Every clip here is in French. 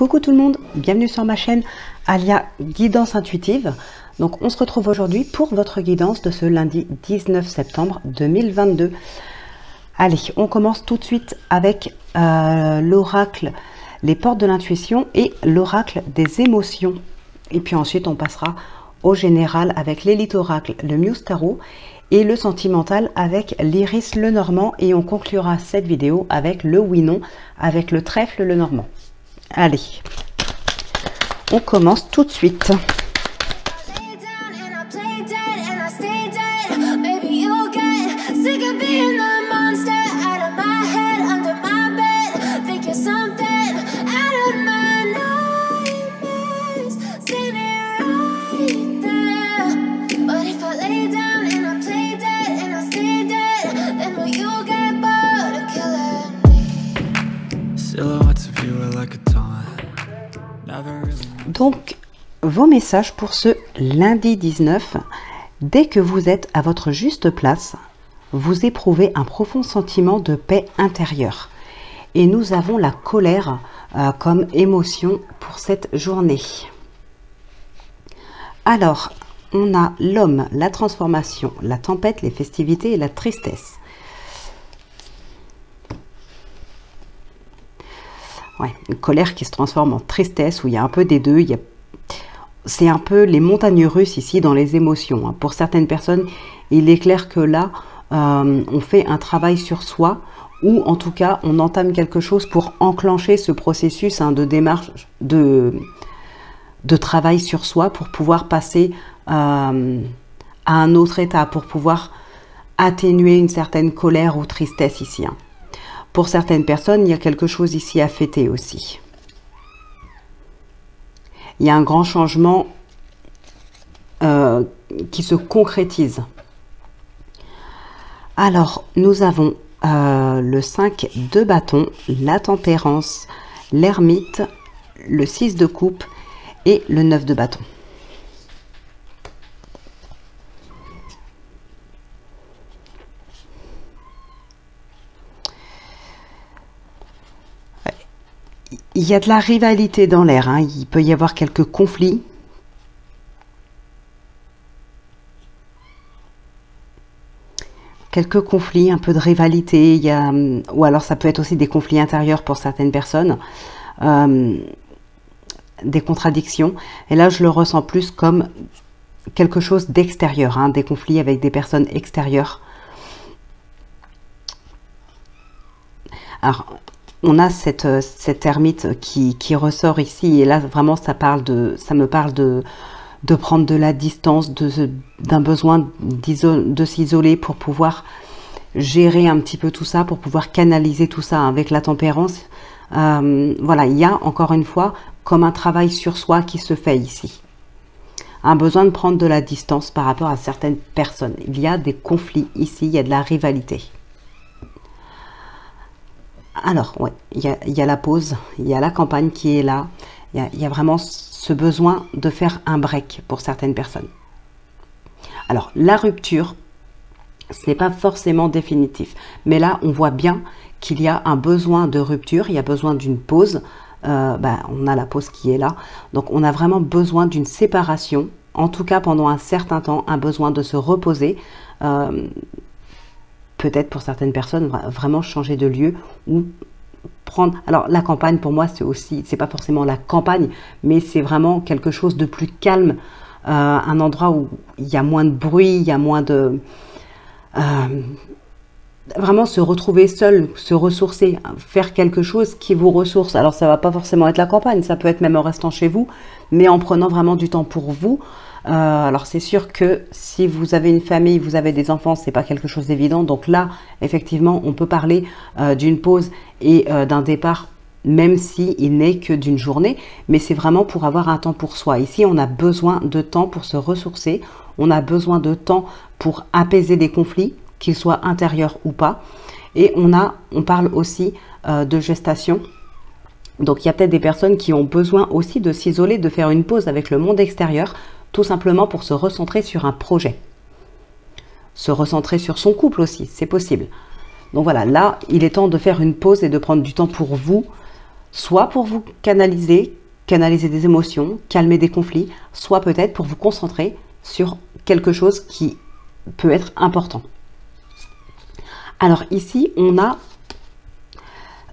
Coucou tout le monde, bienvenue sur ma chaîne Alia Guidance Intuitive. Donc on se retrouve aujourd'hui pour votre guidance de ce lundi 19 septembre 2022. Allez, on commence tout de suite avec l'oracle, les portes de l'intuition et l'oracle des émotions. Et puis ensuite on passera au général avec l'élite oracle, le Muse Tarot, et le sentimental avec l'Iris Lenormand. Et on conclura cette vidéo avec le oui-non, avec le trèfle Lenormand. Allez, on commence tout de suite. Donc, vos messages pour ce lundi 19, dès que vous êtes à votre juste place, vous éprouvez un profond sentiment de paix intérieure. Et nous avons la colère comme émotion pour cette journée. Alors, on a l'homme, la transformation, la tempête, les festivités et la tristesse. Ouais, une colère qui se transforme en tristesse, où il y a un peu des deux. C'est un peu les montagnes russes ici dans les émotions. Pour certaines personnes, il est clair que là, on fait un travail sur soi, ou en tout cas, on entame quelque chose pour enclencher ce processus de démarche, de travail sur soi, pour pouvoir passer à un autre état, pour pouvoir atténuer une certaine colère ou tristesse ici. Pour certaines personnes, il y a quelque chose ici à fêter aussi. Il y a un grand changement qui se concrétise. Alors, nous avons le 5 de bâton, la tempérance, l'ermite, le 6 de coupe et le 9 de bâton. Il y a de la rivalité dans l'air, il peut y avoir quelques conflits. Quelques conflits, un peu de rivalité, ou alors ça peut être aussi des conflits intérieurs pour certaines personnes, des contradictions. Et là, je le ressens plus comme quelque chose d'extérieur, des conflits avec des personnes extérieures. Alors, on a cette ermite qui ressort ici, et là vraiment ça me parle de prendre de la distance, d'un besoin de s'isoler pour pouvoir gérer un petit peu tout ça, pour pouvoir canaliser tout ça avec la tempérance. Voilà, il y a encore une fois comme un travail sur soi qui se fait ici. Un besoin de prendre de la distance par rapport à certaines personnes. Il y a des conflits ici, il y a de la rivalité. Alors, ouais, il y a la pause, il y a la campagne qui est là. Il y a vraiment ce besoin de faire un break pour certaines personnes. Alors, la rupture, ce n'est pas forcément définitif. Mais là, on voit bien qu'il y a un besoin de rupture, il y a besoin d'une pause. On a la pause qui est là. Donc, on a vraiment besoin d'une séparation. En tout cas, pendant un certain temps, un besoin de se reposer. Peut-être pour certaines personnes, vraiment changer de lieu ou prendre... Alors, la campagne, pour moi, c'est pas forcément la campagne, mais c'est vraiment quelque chose de plus calme, un endroit où il y a moins de bruit, il y a moins de... vraiment se retrouver seul, se ressourcer, faire quelque chose qui vous ressource. Alors, ça va pas forcément être la campagne, ça peut être même en restant chez vous, mais en prenant vraiment du temps pour vous. Alors c'est sûr que si vous avez une famille, vous avez des enfants, c'est pas quelque chose d'évident. Donc là, effectivement, on peut parler d'une pause et d'un départ, même si il n'est que d'une journée. Mais c'est vraiment pour avoir un temps pour soi. Ici, on a besoin de temps pour se ressourcer. On a besoin de temps pour apaiser des conflits, qu'ils soient intérieurs ou pas. Et on parle aussi de gestation. Donc il y a peut-être des personnes qui ont besoin aussi de s'isoler, de faire une pause avec le monde extérieur, tout simplement pour se recentrer sur un projet. Se recentrer sur son couple aussi, c'est possible. Donc voilà, là, il est temps de faire une pause et de prendre du temps pour vous, soit pour vous canaliser des émotions, calmer des conflits, soit peut-être pour vous concentrer sur quelque chose qui peut être important. Alors ici, on a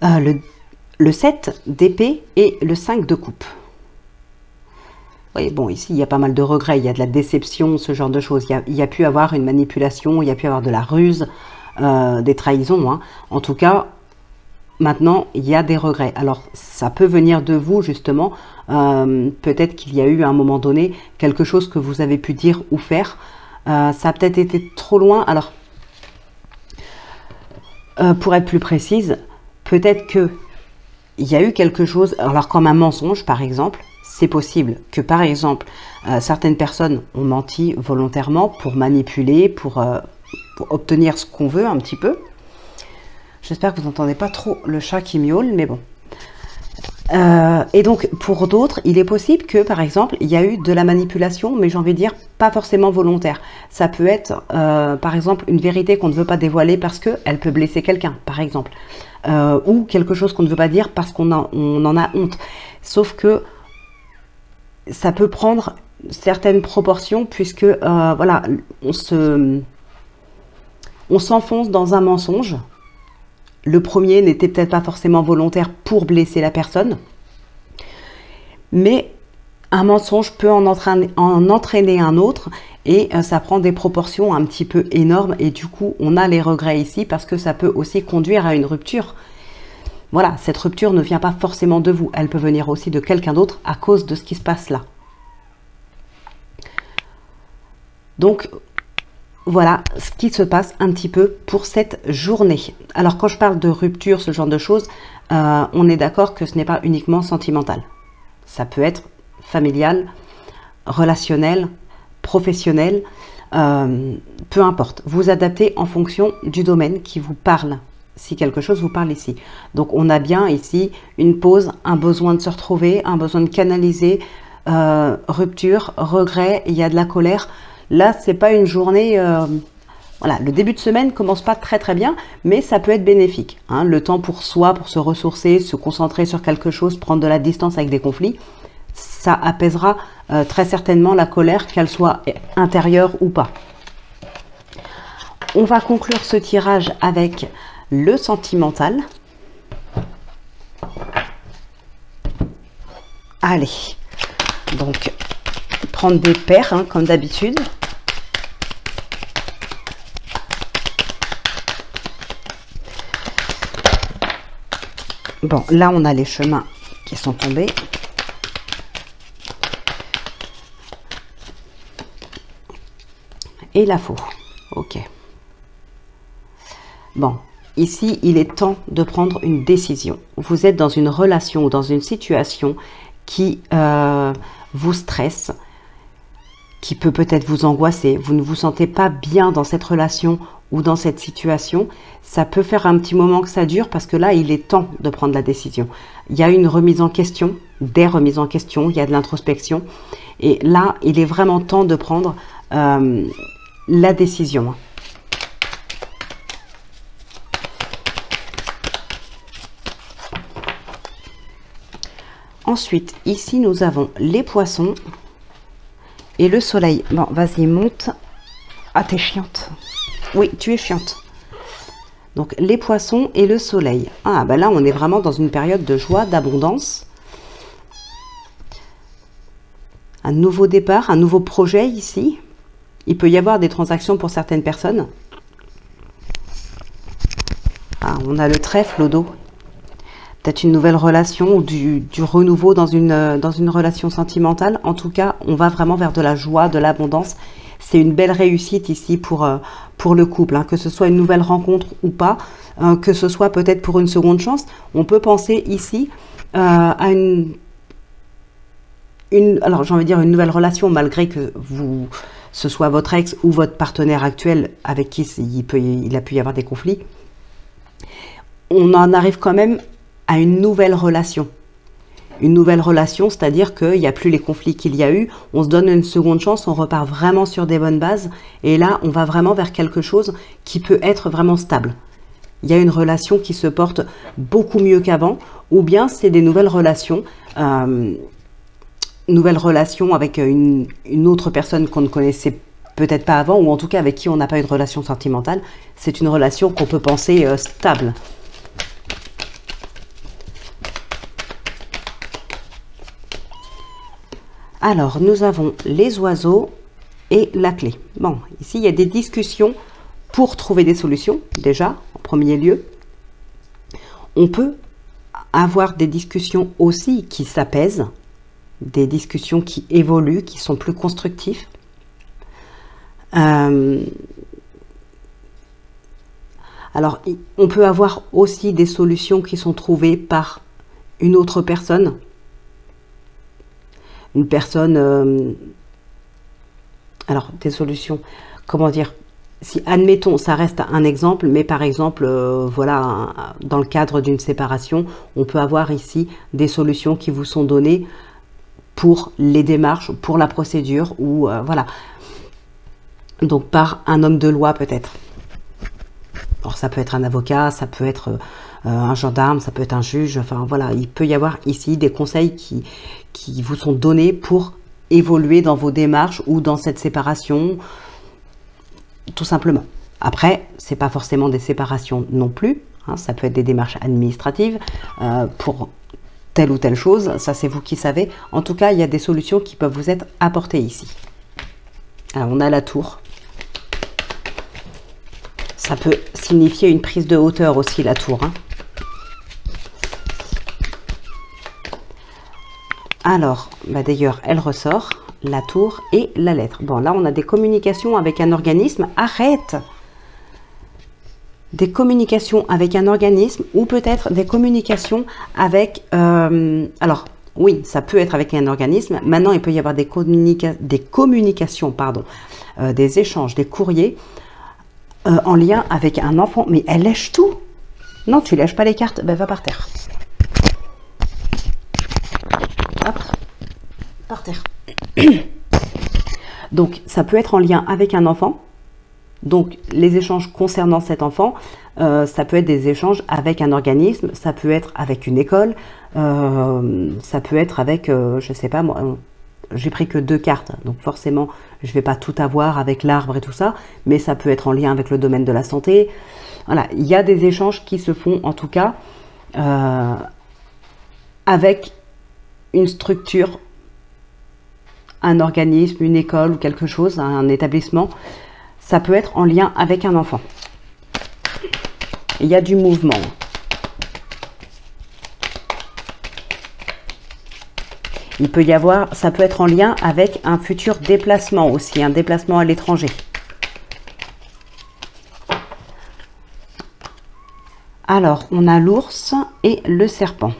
le 7 d'épée et le 5 de coupe. Oui, bon, ici, il y a pas mal de regrets, il y a de la déception, ce genre de choses. Il y a pu avoir une manipulation, il y a pu avoir de la ruse, des trahisons, hein. En tout cas, maintenant, il y a des regrets. Alors, ça peut venir de vous, justement. Peut-être qu'il y a eu, à un moment donné, quelque chose que vous avez pu dire ou faire. Ça a peut-être été trop loin. Alors, pour être plus précise, peut-être qu'il y a eu quelque chose, alors comme un mensonge, par exemple. C'est possible que, par exemple, certaines personnes ont menti volontairement pour manipuler, pour obtenir ce qu'on veut un petit peu. J'espère que vous n'entendez pas trop le chat qui miaule, mais bon. Et donc, pour d'autres, il est possible que, par exemple, il y a eu de la manipulation, mais j'ai envie de dire, pas forcément volontaire. Ça peut être, par exemple, une vérité qu'on ne veut pas dévoiler parce qu'elle peut blesser quelqu'un, par exemple. Ou quelque chose qu'on ne veut pas dire parce qu'on en a honte. Sauf que ça peut prendre certaines proportions puisque voilà, on s'enfonce dans un mensonge. Le premier n'était peut-être pas forcément volontaire pour blesser la personne, mais un mensonge peut en entraîner un autre et ça prend des proportions un petit peu énormes et du coup on a les regrets ici parce que ça peut aussi conduire à une rupture. Voilà, cette rupture ne vient pas forcément de vous, elle peut venir aussi de quelqu'un d'autre à cause de ce qui se passe là. Donc, voilà ce qui se passe un petit peu pour cette journée. Alors, quand je parle de rupture, ce genre de choses, on est d'accord que ce n'est pas uniquement sentimental. Ça peut être familial, relationnel, professionnel, peu importe. Vous adaptez en fonction du domaine qui vous parle. Si quelque chose vous parle ici. Donc on a bien ici une pause, un besoin de se retrouver, un besoin de canaliser, rupture, regret, il y a de la colère. Là, c'est pas une journée... voilà, le début de semaine commence pas très très bien, mais ça peut être bénéfique. Hein, le temps pour soi, pour se ressourcer, se concentrer sur quelque chose, prendre de la distance avec des conflits, ça apaisera très certainement la colère, qu'elle soit intérieure ou pas. On va conclure ce tirage avec le sentimental. Allez, donc prendre des paires hein, comme d'habitude. Bon, là on a les chemins qui sont tombés. Et la faux. Ok. Bon. Ici, il est temps de prendre une décision. Vous êtes dans une relation ou dans une situation qui vous stresse, qui peut peut-être vous angoisser. Vous ne vous sentez pas bien dans cette relation ou dans cette situation. Ça peut faire un petit moment que ça dure parce que là, il est temps de prendre la décision. Il y a une remise en question, des remises en question, il y a de l'introspection. Et là, il est vraiment temps de prendre la décision. Ensuite, ici, nous avons les poissons et le soleil. Bon, vas-y, monte. Ah, t'es chiante. Oui, tu es chiante. Donc, les poissons et le soleil. Ah, ben là, on est vraiment dans une période de joie, d'abondance. Un nouveau départ, un nouveau projet ici. Il peut y avoir des transactions pour certaines personnes. Ah, on a le trèfle au dos. Peut-être une nouvelle relation ou du renouveau dans une relation sentimentale. En tout cas, on va vraiment vers de la joie, de l'abondance. C'est une belle réussite ici pour le couple, hein, que ce soit une nouvelle rencontre ou pas, que ce soit peut-être pour une seconde chance. On peut penser ici à alors j'ai envie de dire une nouvelle relation, malgré que ce soit votre ex ou votre partenaire actuel avec qui il a pu y avoir des conflits. On en arrive quand même à une nouvelle relation. Une nouvelle relation, c'est-à-dire qu'il n'y a plus les conflits qu'il y a eu, on se donne une seconde chance, on repart vraiment sur des bonnes bases, et là, on va vraiment vers quelque chose qui peut être vraiment stable. il y a une relation qui se porte beaucoup mieux qu'avant, ou bien c'est des nouvelles relations avec une autre personne qu'on ne connaissait peut-être pas avant, ou en tout cas avec qui on n'a pas eu de relation sentimentale. C'est une relation qu'on peut penser stable. Alors, nous avons les oiseaux et la clé. Bon, ici, il y a des discussions pour trouver des solutions, déjà, en premier lieu. On peut avoir des discussions aussi qui s'apaisent, des discussions qui évoluent, qui sont plus constructives. Alors, on peut avoir aussi des solutions qui sont trouvées par une autre personne. Une personne... alors, des solutions, comment dire, si, admettons, ça reste un exemple, mais par exemple, voilà, dans le cadre d'une séparation, on peut avoir ici des solutions qui vous sont données pour les démarches, pour la procédure, ou voilà. Donc, par un homme de loi, peut-être. Alors, ça peut être un avocat, ça peut être un gendarme, ça peut être un juge, enfin, voilà. Il peut y avoir ici des conseils qui vous sont donnés pour évoluer dans vos démarches ou dans cette séparation, tout simplement. Après, c'est pas forcément des séparations non plus, hein, ça peut être des démarches administratives pour telle ou telle chose, ça c'est vous qui savez. En tout cas, il y a des solutions qui peuvent vous être apportées ici. Alors, on a la tour. Ça peut signifier une prise de hauteur aussi, la tour, hein. Alors, bah d'ailleurs, elle ressort, la tour et la lettre. Bon, là, on a des communications avec un organisme. Arrête! Des communications avec un organisme ou peut-être des communications avec... alors, oui, ça peut être avec un organisme. Maintenant, il peut y avoir des communications, pardon, des échanges, des courriers en lien avec un enfant. Mais elle lèche tout! Non, tu lèches pas les cartes, ben va par terre. Hop, par terre. Donc, ça peut être en lien avec un enfant. Donc, les échanges concernant cet enfant, ça peut être des échanges avec un organisme, ça peut être avec une école, ça peut être avec, je sais pas moi, j'ai pris que 2 cartes, donc forcément, je vais pas tout avoir avec l'arbre et tout ça, mais ça peut être en lien avec le domaine de la santé. Voilà, il y a des échanges qui se font, en tout cas, avec une structure, un organisme, une école ou quelque chose, un établissement. Ça peut être en lien avec un enfant. Il y a du mouvement. Il peut y avoir, ça peut être en lien avec un futur déplacement aussi, un déplacement à l'étranger. Alors, on a l'ours et le serpent.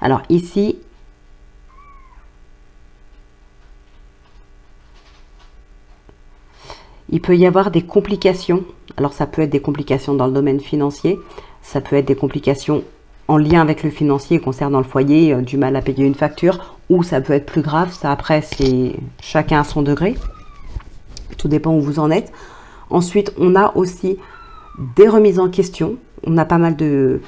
Alors ici, il peut y avoir des complications. Alors ça peut être des complications dans le domaine financier, ça peut être des complications en lien avec le financier concernant le foyer, du mal à payer une facture, ou ça peut être plus grave, ça après c'est chacun à son degré, tout dépend où vous en êtes. Ensuite, on a aussi des remises en question, on a pas mal de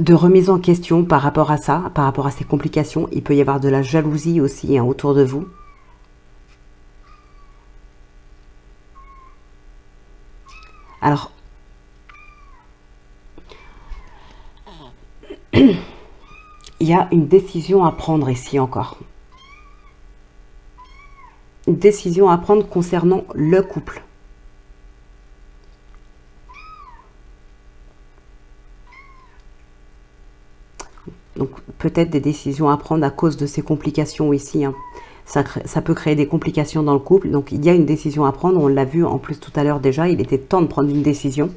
remise en question par rapport à ça, par rapport à ces complications. Il peut y avoir de la jalousie aussi, hein, autour de vous. Alors, il y a une décision à prendre ici encore. Une décision à prendre concernant le couple. Donc peut-être des décisions à prendre à cause de ces complications ici, hein. Ça peut créer des complications dans le couple. Donc il y a une décision à prendre. On l'a vu en plus tout à l'heure déjà. Il était temps de prendre une décision.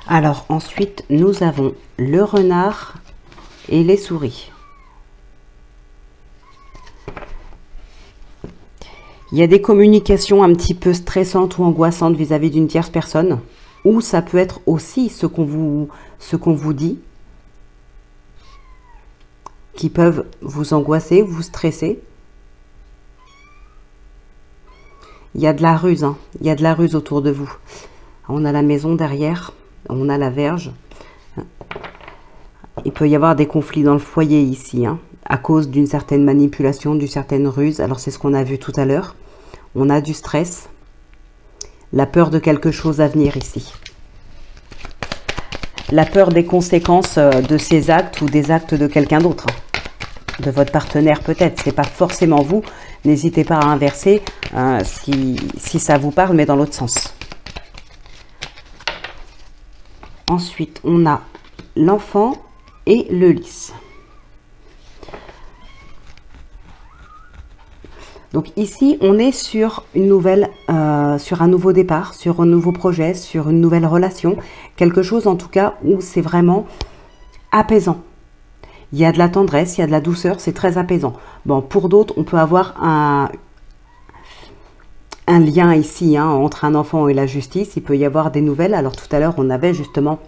Alors ensuite, nous avons le renard et les souris. Il y a des communications un petit peu stressantes ou angoissantes vis-à-vis d'une tierce personne. Ou ça peut être aussi ce qu'on vous dit, qui peuvent vous angoisser, vous stresser. Il y a de la ruse, hein. Il y a de la ruse autour de vous. On a la maison derrière, on a la Vierge. Il peut y avoir des conflits dans le foyer ici, hein, à cause d'une certaine manipulation, d'une certaine ruse. Alors c'est ce qu'on a vu tout à l'heure. On a du stress, la peur de quelque chose à venir ici. La peur des conséquences de ces actes ou des actes de quelqu'un d'autre. De votre partenaire peut-être, c'est pas forcément vous. N'hésitez pas à inverser si ça vous parle, mais dans l'autre sens. Ensuite, on a l'enfant et le lys. Donc ici, on est sur une nouvelle, sur un nouveau départ, sur un nouveau projet, sur une nouvelle relation. Quelque chose en tout cas où c'est vraiment apaisant. Il y a de la tendresse, il y a de la douceur, c'est très apaisant. Bon, pour d'autres, on peut avoir un lien ici, hein, entre un enfant et la justice. Il peut y avoir des nouvelles. Alors tout à l'heure, on avait justement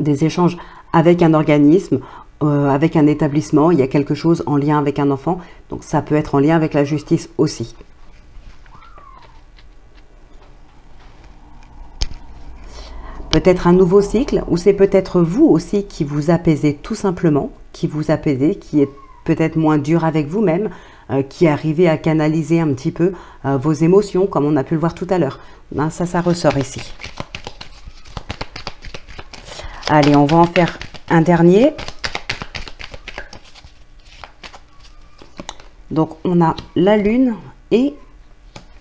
des échanges avec un organisme, avec un établissement. Il y a quelque chose en lien avec un enfant. Donc ça peut être en lien avec la justice aussi. Peut-être un nouveau cycle, ou c'est peut-être vous aussi qui vous apaisez tout simplement, qui vous apaisez, qui est peut-être moins dur avec vous-même, qui arrivez à canaliser un petit peu vos émotions, comme on a pu le voir tout à l'heure. Ben, ça ressort ici. Allez, on va en faire un dernier. Donc, on a la lune et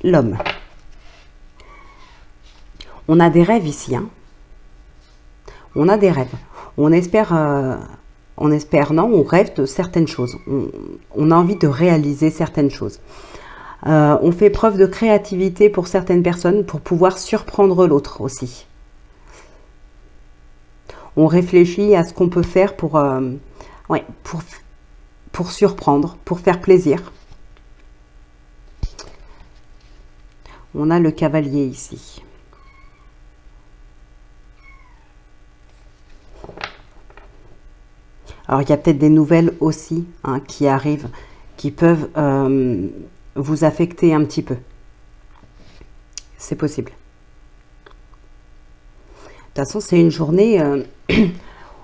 l'homme. On a des rêves ici, hein. On a des rêves. On espère, non, on rêve de certaines choses. On a envie de réaliser certaines choses. On fait preuve de créativité pour certaines personnes pour pouvoir surprendre l'autre aussi. On réfléchit à ce qu'on peut faire pour surprendre, pour faire plaisir. On a le cavalier ici. Alors, il y a peut-être des nouvelles aussi, hein, qui arrivent, qui peuvent vous affecter un petit peu. C'est possible. De toute façon, c'est une journée,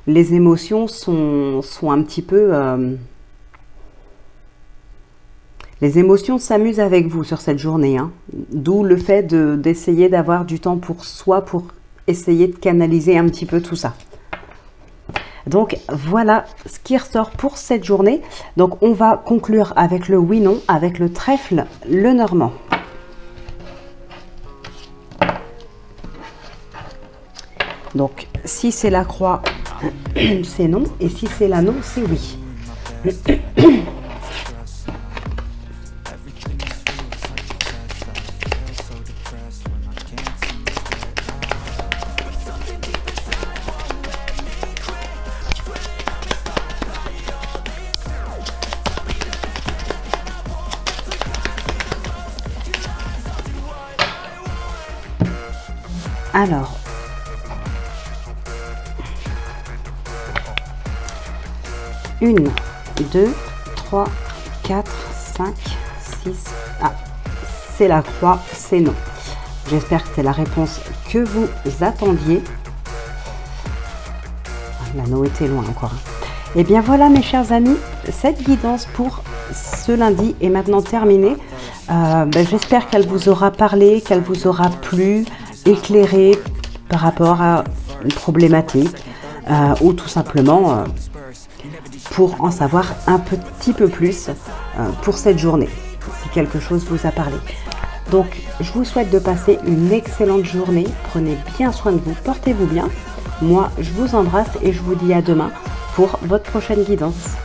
les émotions sont un petit peu... les émotions s'amusent avec vous sur cette journée, hein, d'où le fait d'essayer d'avoir du temps pour soi, pour essayer de canaliser un petit peu tout ça. Donc, voilà ce qui ressort pour cette journée. Donc, on va conclure avec le oui-non, avec le trèfle, le normand. Donc, si c'est la croix, c'est non. Et si c'est l'anneau, c'est oui. Alors, une, 2, 3, 4, 5, 6. Ah, c'est la croix, c'est non. J'espère que c'est la réponse que vous attendiez. L'anneau était loin encore. Et bien voilà mes chers amis, cette guidance pour ce lundi est maintenant terminée. J'espère qu'elle vous aura parlé, qu'elle vous aura plu, éclairé par rapport à une problématique ou tout simplement pour en savoir un petit peu plus pour cette journée, si quelque chose vous a parlé. Donc, je vous souhaite de passer une excellente journée. Prenez bien soin de vous, portez-vous bien. Moi, je vous embrasse et je vous dis à demain pour votre prochaine guidance.